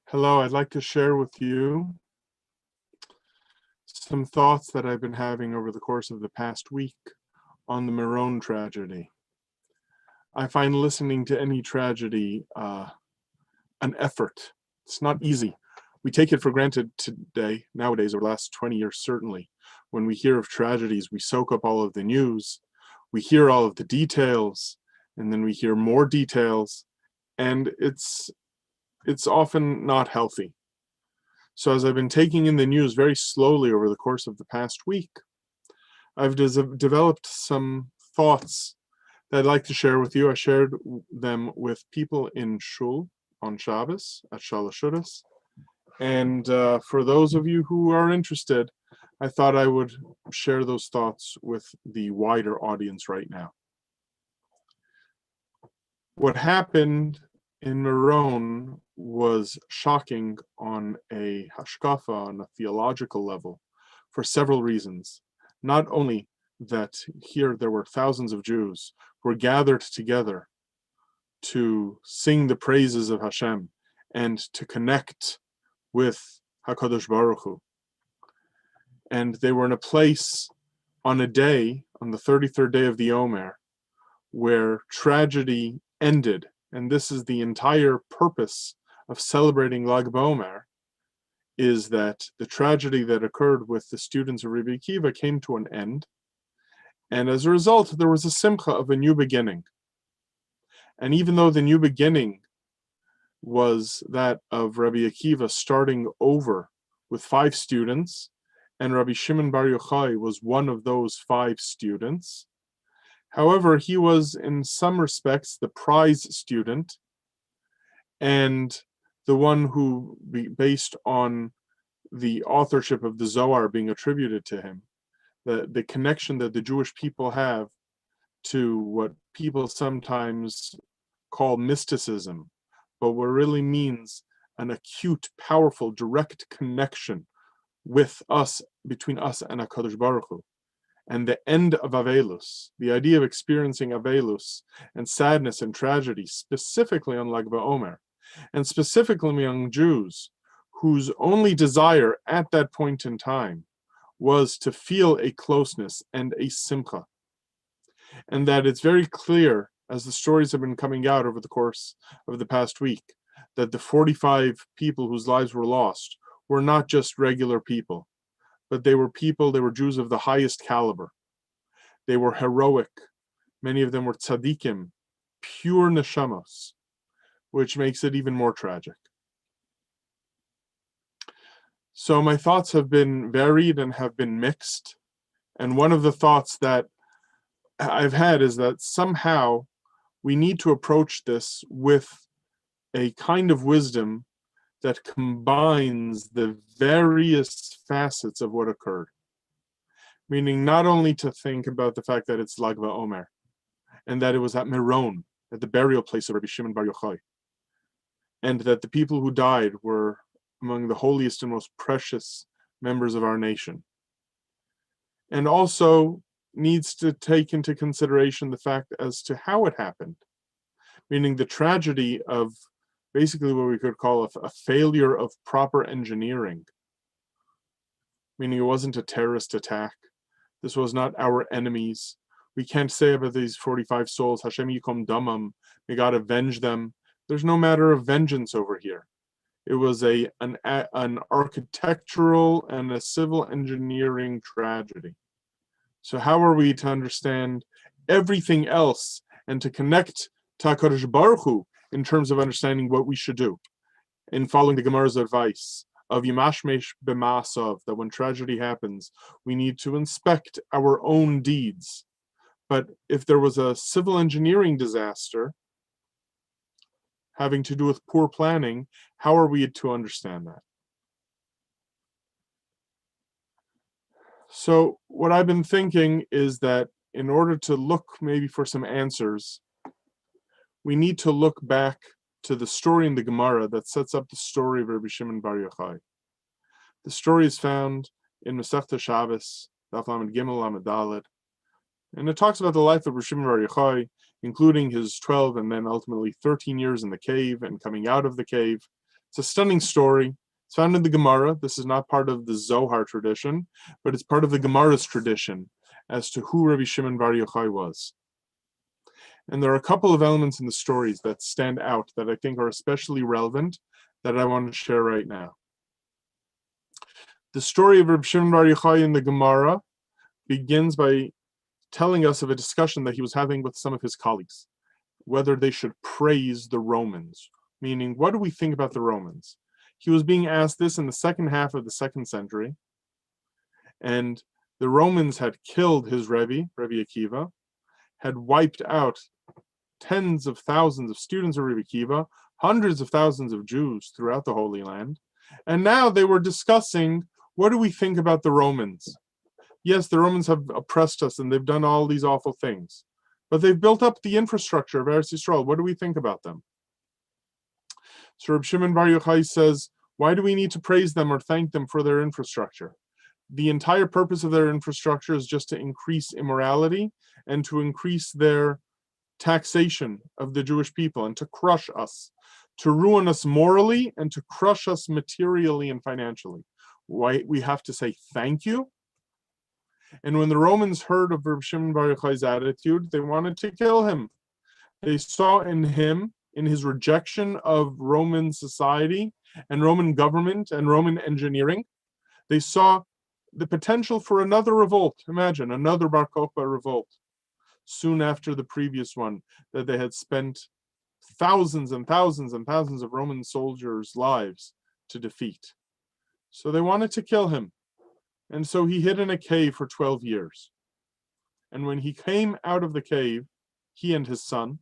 Hello, I'd like to share with you some thoughts that I've been having over the course of the past week on the Meron tragedy. I find listening to any tragedy an effort. It's not easy. We take it for granted today, nowadays, over the last 20 years certainly. When we hear of tragedies, we soak up all of the news, we hear all of the details, and then we hear more details, and it's often not healthy. So as I've been taking in the news very slowly over the course of the past week, I've developed some thoughts that I'd like to share with you. I shared them with people in Shul on Shabbos at Shalashudas. And for those of you who are interested, I thought I would share those thoughts with the wider audience right now. What happened in Meron was shocking on a hashkafa, on a theological level, for several reasons. Not only that here there were thousands of Jews who were gathered together to sing the praises of Hashem and to connect with HaKadosh Baruch Hu. And they were in a place on a day, on the 33rd day of the Omer, where tragedy ended. And this is the entire purpose of celebrating Lag BaOmer, is that the tragedy that occurred with the students of Rabbi Akiva came to an end. And as a result, there was a simcha of a new beginning. And even though the new beginning was that of Rabbi Akiva starting over with 5 students, and Rabbi Shimon Bar Yochai was one of those 5 students, however, he was in some respects the prize student and the one who, based on the authorship of the Zohar being attributed to him, the connection that the Jewish people have to what people sometimes call mysticism, but what really means an acute, powerful, direct connection with us, between us and HaKadosh Baruch Hu. And the end of Avelus, the idea of experiencing Avelus and sadness and tragedy, specifically on Lag BaOmer, and specifically among Jews, whose only desire at that point in time was to feel a closeness and a simcha. And that it's very clear, as the stories have been coming out over the course of the past week, that the 45 people whose lives were lost were not just regular people, but they were Jews of the highest caliber. They were heroic. Many of them were tzaddikim, pure neshamos, which makes it even more tragic. So my thoughts have been varied and have been mixed. And one of the thoughts that I've had is that somehow we need to approach this with a kind of wisdom that combines the various facets of what occurred. Meaning not only to think about the fact that it's Lag BaOmer, and that it was at Meron, at the burial place of Rabbi Shimon Bar Yochai, and that the people who died were among the holiest and most precious members of our nation. And also needs to take into consideration the fact as to how it happened, meaning the tragedy of basically what we could call a failure of proper engineering, meaning it wasn't a terrorist attack. This was not our enemies. We can't say about these 45 souls, Hashem yikom damam, may God avenge them. There's no matter of vengeance over here. It was an architectural and a civil engineering tragedy. So how are we to understand everything else and to connect to HaKadosh Baruch Hu in terms of understanding what we should do, in following the Gemara's advice of Yimashmesh b'ma'asav, that when tragedy happens, we need to inspect our own deeds. But if there was a civil engineering disaster having to do with poor planning, how are we to understand that? So what I've been thinking is that in order to look maybe for some answers, we need to look back to the story in the Gemara that sets up the story of Rabbi Shimon Bar Yochai. The story is found in Masechta Shabbos, Daf Lamed Gimel Lamed Daled, and it talks about the life of Rabbi Shimon Bar Yochai, including his 12 and then ultimately 13 years in the cave and coming out of the cave, It's a stunning story. It's found in the Gemara. This is not part of the Zohar tradition, but it's part of the Gemara's tradition as to who Rabbi Shimon Bar Yochai was. And there are a couple of elements in the stories that stand out that I think are especially relevant that I want to share right now. The story of Rabbi Shimon Bar Yochai in the Gemara begins by telling us of a discussion that he was having with some of his colleagues, whether they should praise the Romans, meaning, what do we think about the Romans? He was being asked this in the second half of the 2nd century, and the Romans had killed his Rebbe, Rabbi Akiva, had wiped out tens of thousands of students of Rabbi Akiva, hundreds of thousands of Jews throughout the Holy Land, and now they were discussing, what do we think about the Romans? Yes, the Romans have oppressed us and they've done all these awful things, but they've built up the infrastructure of Eretz Yisrael. What do we think about them? So Reb Shimon Bar Yochai says, why do we need to praise them or thank them for their infrastructure? The entire purpose of their infrastructure is just to increase immorality and to increase their taxation of the Jewish people and to crush us, to ruin us morally and to crush us materially and financially. Why we have to say thank you? And when the Romans heard of Reb Shimon Bar Yochai's attitude, they wanted to kill him. They saw in him, in his rejection of Roman society and Roman government and Roman engineering, they saw the potential for another revolt. Imagine, another Bar Kokhba revolt, soon after the previous one that they had spent thousands and thousands and thousands of Roman soldiers' lives to defeat. So they wanted to kill him. And so he hid in a cave for 12 years. And when he came out of the cave, he and his son,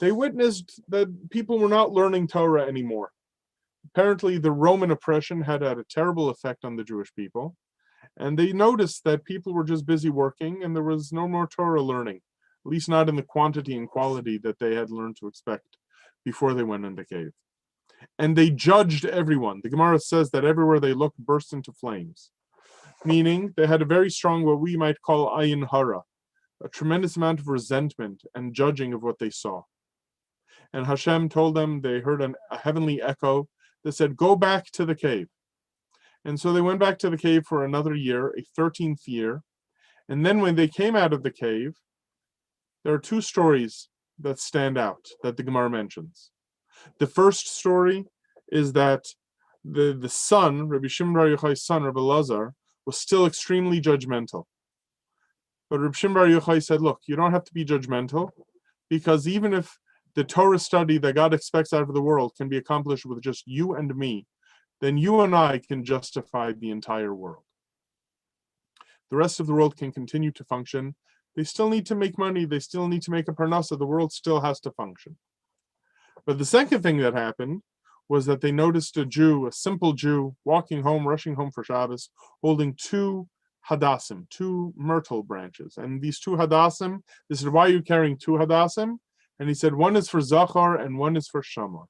they witnessed that people were not learning Torah anymore. Apparently, the Roman oppression had had a terrible effect on the Jewish people. And they noticed that people were just busy working and there was no more Torah learning, at least not in the quantity and quality that they had learned to expect before they went in the cave. And they judged everyone. The Gemara says that everywhere they looked burst into flames, meaning they had a very strong, what we might call ayin hara, a tremendous amount of resentment and judging of what they saw. And Hashem told them, they heard a heavenly echo that said, go back to the cave. And so they went back to the cave for another year, a 13th year. And then when they came out of the cave, there are two stories that stand out that the Gemara mentions. The first story is that the son, Rabbi Shimon Bar Yochai's son, Rabbi Elazar, was still extremely judgmental. But Rabbi Shimon Bar Yochai said, look, you don't have to be judgmental, because even if the Torah study that God expects out of the world can be accomplished with just you and me, then you and I can justify the entire world. The rest of the world can continue to function. They still need to make money. They still need to make a parnasa. The world still has to function. But the second thing that happened was that they noticed a Jew, a simple Jew, walking home, rushing home for Shabbos, holding two hadassim, two myrtle branches. And these two hadassim, they said, why are you carrying two hadassim? And he said, one is for Zachar and one is for Shamar.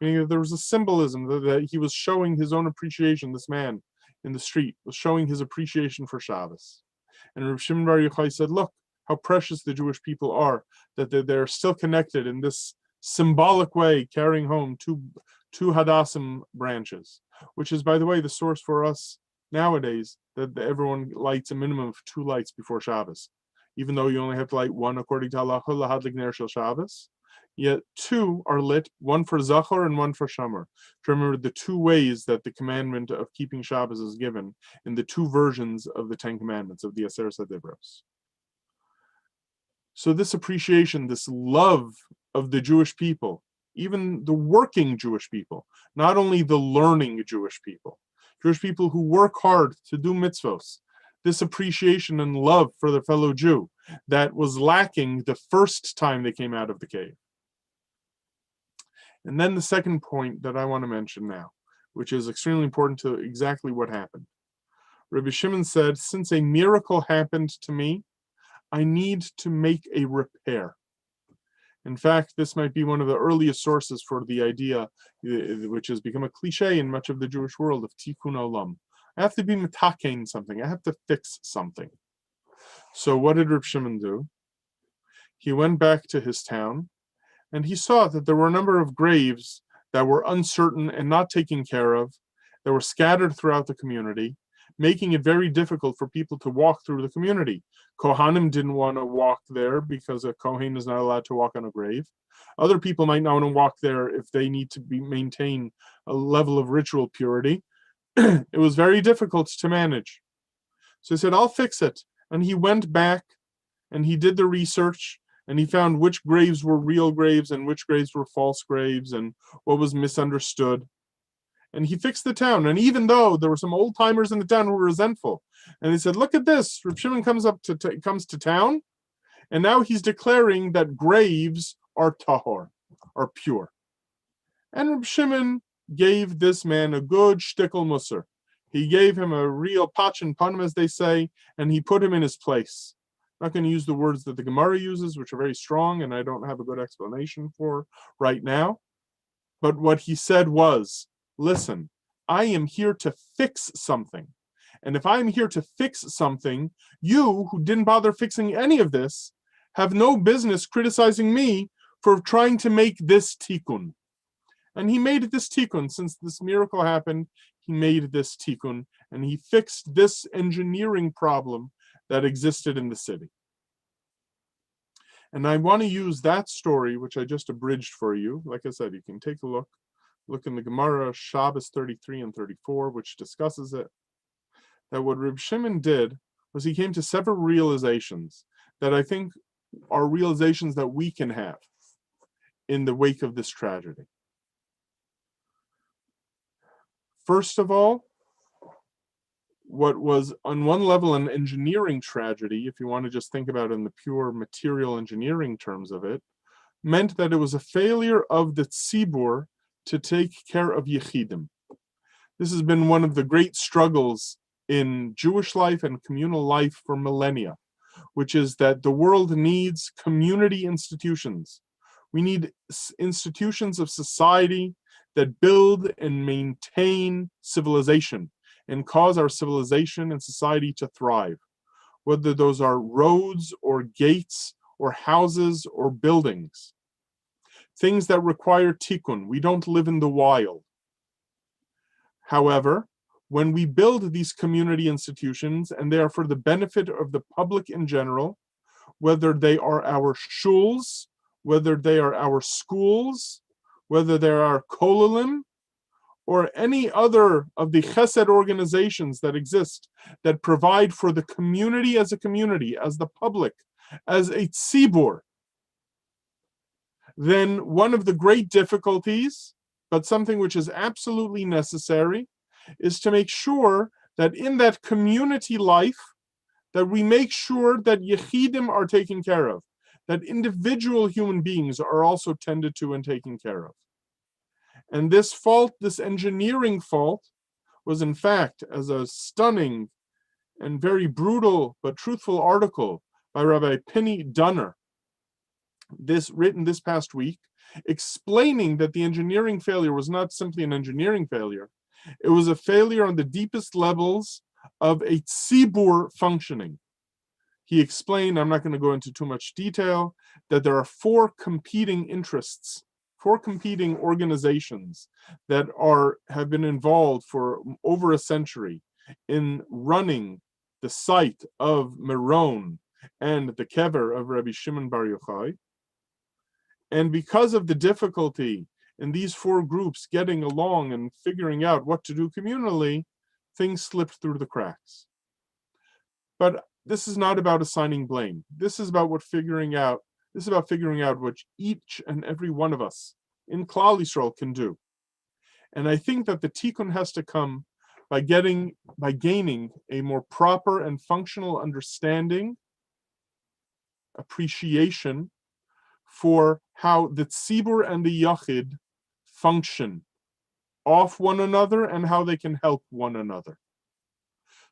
Meaning that there was a symbolism that he was showing his own appreciation. This man in the street was showing his appreciation for Shabbos. And Reb Shimon Bar Yochai said, look how precious the Jewish people are, that they're still connected in this symbolic way, carrying home two hadassim branches, which is, by the way, the source for us nowadays, that everyone lights a minimum of 2 lights before Shabbos. Even though you only have to light one according to halacha, lahadlik ner shel Shabbos, yet 2 are lit, one for Zachar and one for Shamar, to remember the 2 ways that the commandment of keeping Shabbos is given in the 2 versions of the 10 commandments of the Aseret HaDibros. So this appreciation, this love of the Jewish people, even the working Jewish people, not only the learning Jewish people who work hard to do mitzvos, this appreciation and love for their fellow Jew that was lacking the first time they came out of the cave. And then the second point that I want to mention now, which is extremely important to exactly what happened. Rabbi Shimon said, since a miracle happened to me, I need to make a repair. In fact, this might be one of the earliest sources for the idea, which has become a cliche in much of the Jewish world, of tikkun olam. I have to be metakein something. I have to fix something. So what did Reb Shimon do? He went back to his town, and he saw that there were a number of graves that were uncertain and not taken care of, that were scattered throughout the community, making it very difficult for people to walk through the community. Kohanim didn't want to walk there because a Kohen is not allowed to walk on a grave. Other people might not want to walk there if they need to maintain a level of ritual purity. It was very difficult to manage. So he said, I'll fix it. And he went back and he did the research and he found which graves were real graves and which graves were false graves and what was misunderstood. And he fixed the town. And even though there were some old timers in the town who were resentful, and they said, look at this, Reb Shimon comes to town, and now he's declaring that graves are tahor, are pure. And Reb Shimon gave this man a good shtickle musar. He gave him a real pachin panim, as they say, and he put him in his place. I'm not going to use the words that the Gemara uses, which are very strong, and I don't have a good explanation for right now. But what he said was, listen, I am here to fix something. And if I'm here to fix something, you, who didn't bother fixing any of this, have no business criticizing me for trying to make this tikkun. And he made this tikkun. Since this miracle happened, he made this tikkun, and he fixed this engineering problem that existed in the city. And I want to use that story, which I just abridged for you. Like I said, you can take a look in the Gemara, Shabbos 33 and 34, which discusses it, that what Reb Shimon did was he came to several realizations that I think are realizations that we can have in the wake of this tragedy. First of all, what was on one level an engineering tragedy, if you want to just think about it in the pure material engineering terms of it, meant that it was a failure of the tzibur to take care of yechidim. This has been one of the great struggles in Jewish life and communal life for millennia, which is that the world needs community institutions. We need institutions of society that build and maintain civilization and cause our civilization and society to thrive, whether those are roads or gates or houses or buildings. Things that require tikkun. We don't live in the wild. However, when we build these community institutions, and they are for the benefit of the public in general, whether they are our shuls, whether they are our schools, whether they are our kollalim, or any other of the chesed organizations that exist that provide for the community, as the public, as a tzibur, then one of the great difficulties, but something which is absolutely necessary, is to make sure that in that community life, that we make sure that yechidim are taken care of, that individual human beings are also tended to and taken care of. And this fault, this engineering fault, was in fact, as a stunning and very brutal but truthful article by Rabbi Penny Dunner, written this past week, explaining that the engineering failure was not simply an engineering failure, it was a failure on the deepest levels of a tzibur functioning. He explained, I'm not going to go into too much detail, that there are four competing interests, four competing organizations that have been involved for over a century in running the site of Meron and the kever of Rabbi Shimon Bar Yochai. And because of the difficulty in these four groups getting along and figuring out what to do communally, things slipped through the cracks. But this is not about assigning blame. This is about figuring out what each and every one of us in Klal Yisrael can do. And I think that the tikkun has to come by gaining a more proper and functional understanding, appreciation for how the tzibur and the yachid function off one another and how they can help one another.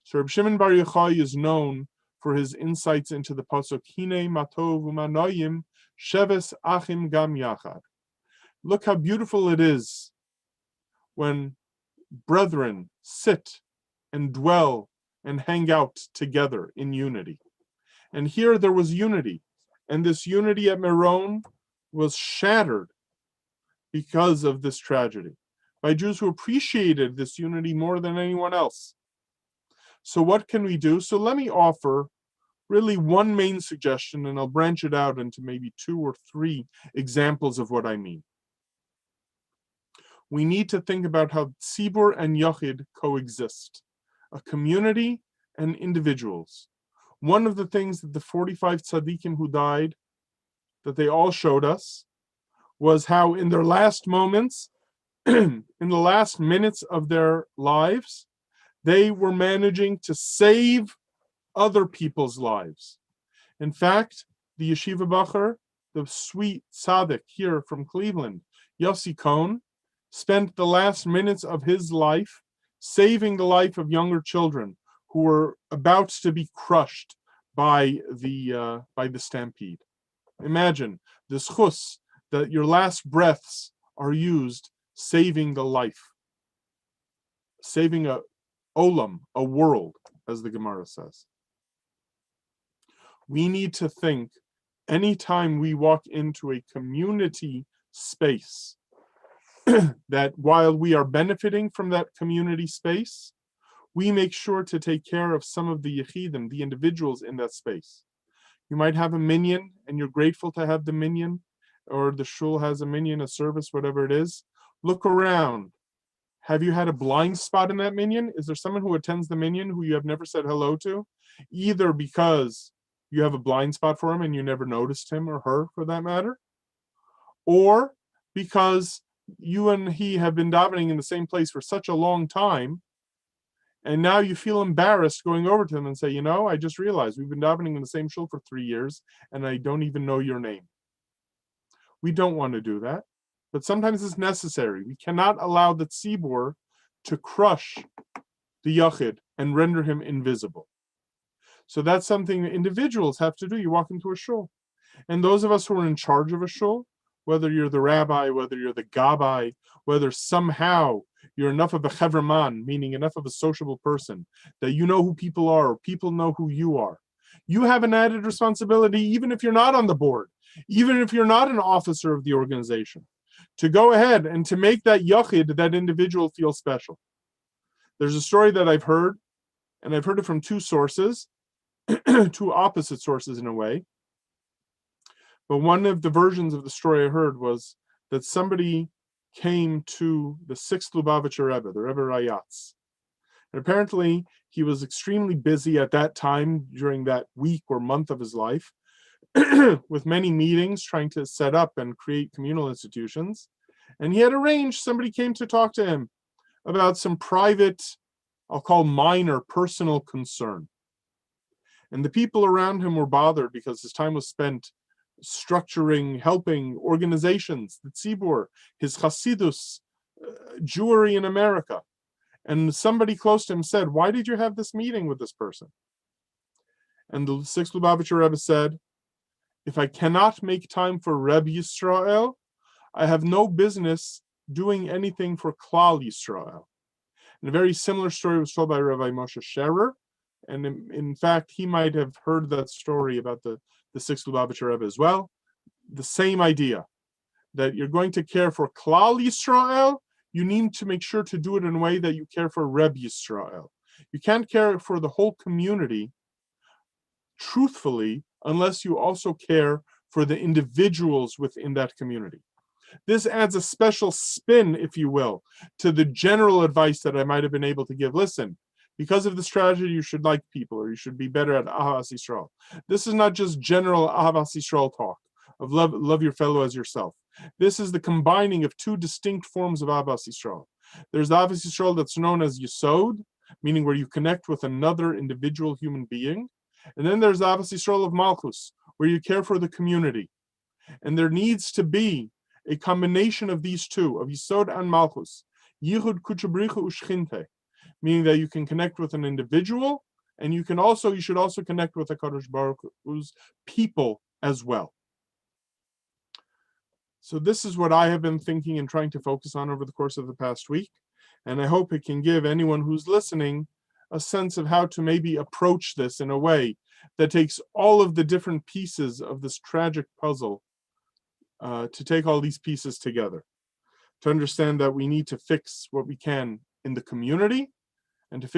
So Reb Shimon Bar Yochai is known for his insights into the pasuk Hine matov u'manoyim sheves achim gam yachad. Look how beautiful it is when brethren sit and dwell and hang out together in unity. And here there was unity, and this unity at Meron was shattered because of this tragedy, by Jews who appreciated this unity more than anyone else. So what can we do? So let me offer really one main suggestion, and I'll branch it out into maybe 2 or 3 examples of what I mean. We need to think about how tzibur and yachid coexist, a community and individuals. One of the things that the 45 tzaddikim who died, that they all showed us, was how in their last moments, in the last minutes of their lives, they were managing to save other people's lives. In fact, the yeshiva bacher, the sweet tzaddik here from Cleveland, Yossi Cohn, spent the last minutes of his life saving the life of younger children who were about to be crushed by the stampede. Imagine the schus that your last breaths are used saving the life, saving a olam, a world, as the Gemara says. We need to think anytime we walk into a community space that while we are benefiting from that community space, we make sure to take care of some of the yechidim, the individuals in that space. You might have a minyan and you're grateful to have the minyan, or the shul has a minyan, a service, whatever it is. Look around. Have you had a blind spot in that minyan? Is there someone who attends the minyan who you have never said hello to? Either because you have a blind spot for him and you never noticed him or her for that matter, or because you and he have been davening in the same place for such a long time, and now you feel embarrassed going over to them and say, you know, I just realized we've been davening in the same shul for 3 years and I don't even know your name. We don't want to do that, but sometimes it's necessary. We cannot allow the tzibur to crush the yachid and render him invisible. So that's something that individuals have to do. You walk into a shul, and those of us who are in charge of a shul, whether you're the rabbi, whether you're the gabbai, whether somehow you're enough of a chevraman, meaning enough of a sociable person, that you know who people are, or people know who you are. You have an added responsibility, even if you're not on the board, even if you're not an officer of the organization, to go ahead and to make that yachid, that individual, feel special. There's a story that I've heard, and I've heard it from 2 sources, 2 opposite sources in a way. But one of the versions of the story I heard was that somebody came to the 6th Lubavitcher Rebbe, the Rebbe Rayatz. And apparently he was extremely busy at that time during that week or month of his life with many meetings trying to set up and create communal institutions. And he had arranged, somebody came to talk to him about some private, I'll call minor personal concern. And the people around him were bothered because his time was spent structuring, helping organizations, the tzibur, his Hasidus, Jewry in America. And somebody close to him said, why did you have this meeting with this person? And the 6th Lubavitcher Rebbe said, if I cannot make time for Reb Yisrael, I have no business doing anything for Klal Yisrael. And a very similar story was told by Rabbi Moshe Scherer. And in fact, he might have heard that story about the 6th Lubavitcher Rebbe as well. The same idea, that you're going to care for Klal Yisrael, you need to make sure to do it in a way that you care for Reb Yisrael. You can't care for the whole community truthfully unless you also care for the individuals within that community. This adds a special spin, if you will, to the general advice that I might have been able to give. Listen, because of this tragedy, you should like people, or you should be better at Ahavas Yisrael. This is not just general Ahavas Yisrael talk of love your fellow as yourself. This is the combining of 2 distinct forms of Ahavas Yisrael. There's the Ahavas Yisrael that's known as Yesod, meaning where you connect with another individual human being. And then there's the Ahavas Yisrael of Malchus, where you care for the community. And there needs to be a combination of these 2, of Yesod and Malchus, Yichud Kuchabrichu Ushchinte, meaning that you can connect with an individual, and you should also connect with HaKadosh Baruch Hu's people as well. So this is what I have been thinking and trying to focus on over the course of the past week, and I hope it can give anyone who's listening a sense of how to maybe approach this in a way that takes all of the different pieces of this tragic puzzle, to take all these pieces together. to understand that we need to fix what we can in the community and to fix